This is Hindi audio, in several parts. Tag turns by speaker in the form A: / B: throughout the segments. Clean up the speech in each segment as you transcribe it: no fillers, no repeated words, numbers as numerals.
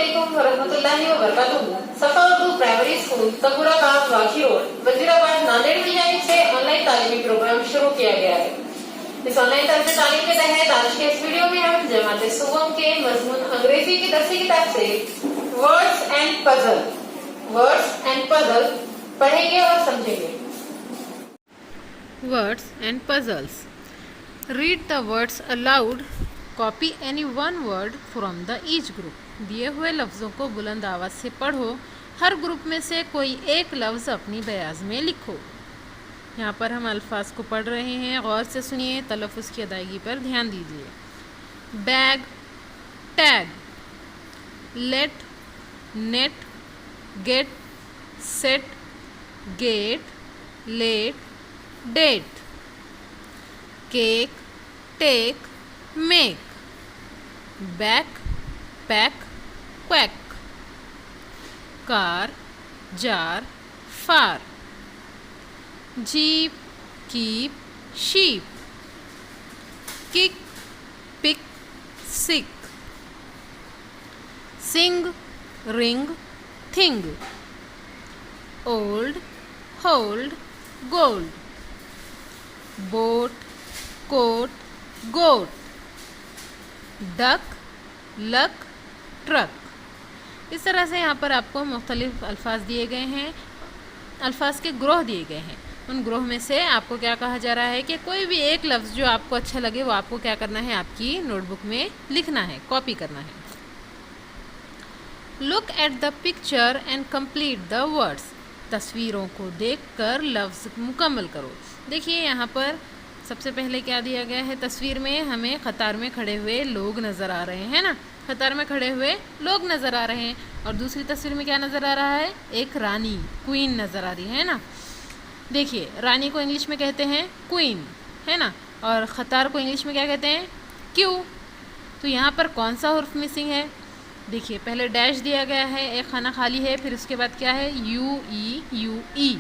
A: अस्सलामुअलैकुम वरहमतुल्लाहि वबरकातुहू। सफा उर्दू प्राइमरी स्कूल तकुरा काम वाखी रोड वजीराबाद नांदेड़ की जानिब से ऑनलाइन तालीमी प्रोग्राम शुरू किया गया है। इस ऑनलाइन तर्ज तालीम के तहत आज के इस वीडियो में हम जमात सुवम के मजमून अंग्रेजी की दरसी किताब से वर्ड्स एंड पजल पढ़ेंगे और समझेंगे।
B: Words and puzzles. Read the words aloud. Copy any one word from the each group. दिए हुए लफ्ज़ों को बुलंद आवाज़ से पढ़ो। हर ग्रुप में से कोई एक लफ्ज़ अपनी बयाज में लिखो। यहाँ पर हम अल्फाज को पढ़ रहे हैं, गौर से सुनिए, तलफ़ुज़ की अदायगी पर ध्यान दीजिए। Bag, tag, let, net, get, set, get, let, date, cake, take, make, back, pack, quack, car, jar, far, jeep, keep, sheep, kick, pick, sick, sing, ring, thing, old, hold, gold, boat, coat, goat, duck, luck, truck. इस तरह से यहाँ पर आपको मुख्तलिफ अल्फाज दिए गए हैं, अल्फाज के ग्रोह दिए गए हैं। उन ग्रोह में से आपको क्या कहा जा रहा है कि कोई भी एक लफ्ज़ जो आपको अच्छा लगे वो आपको क्या करना है, आपकी नोटबुक में लिखना है, कॉपी करना है। Look at the picture and complete the words. तस्वीरों को देखकर लफ्ज़ मुकम्मल करो। देखिए यहाँ पर सबसे पहले क्या दिया गया है, तस्वीर में हमें कतार में खड़े हुए लोग नज़र आ रहे हैं ना, कतार में खड़े हुए लोग नज़र आ रहे हैं। और दूसरी तस्वीर में क्या नज़र आ रहा है, एक रानी, क्वीन नज़र आ रही है ना। देखिए रानी को इंग्लिश में कहते हैं क्वीन, है ना, और कतार को इंग्लिश में क्या कहते हैं, क्यू। तो यहाँ पर कौन सा हुर्फ मिसिंग है, देखिए पहले डैश दिया गया है, एक खाना खाली है, फिर उसके बाद क्या है, यू ई।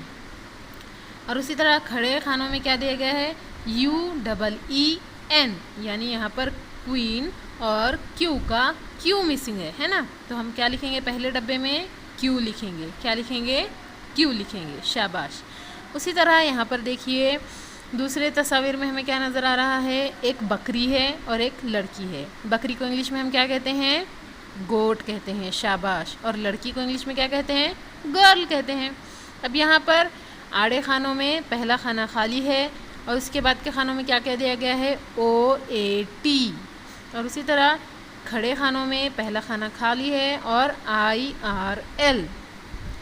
B: और उसी तरह खड़े खानों में क्या दिया गया है, UEEN, यानी यहाँ पर क्वीन और क्यू का क्यू मिसिंग है ना। तो हम क्या लिखेंगे, पहले डब्बे में क्यू लिखेंगे, क्या लिखेंगे, क्यू लिखेंगे, शाबाश। उसी तरह यहाँ पर देखिए दूसरे तस्वीर में हमें क्या नज़र आ रहा है, एक बकरी है और एक लड़की है। बकरी को इंग्लिश में हम क्या कहते हैं, गोट कहते हैं, शाबाश। और लड़की को इंग्लिश में क्या कहते हैं, गर्ल कहते हैं। अब यहाँ पर आड़े खानों में पहला खाना खाली है और उसके बाद के खानों में क्या कह दिया गया है, OAT। और उसी तरह खड़े खानों में पहला खाना खाली है और IRL।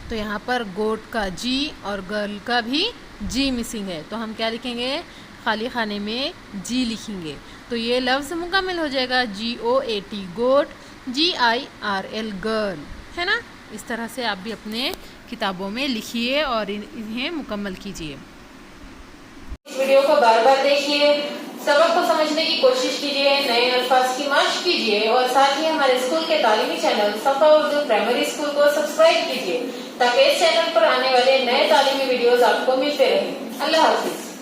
B: तो यहाँ पर गोट का G और गर्ल का भी G मिसिंग है, तो हम क्या लिखेंगे, खाली खाने में G लिखेंगे। तो ये लफ्ज़ मुकम्मल हो जाएगा, GOAT गोट, GIRL गर्ल, है ना। इस तरह से आप भी अपने किताबों में लिखिए और इन्हें मुकम्मल कीजिए।
A: इस वीडियो को बार बार देखिए, सबक को समझने की कोशिश कीजिए, नए अल्फाज की माश कीजिए और साथ ही हमारे स्कूल के तालीमी चैनल सफा उर्दू प्राइमरी स्कूल को सब्सक्राइब कीजिए ताकि इस चैनल पर आने वाले नए तालीमी वीडियोस आपको मिलते रहें। अल्लाह हाफिज।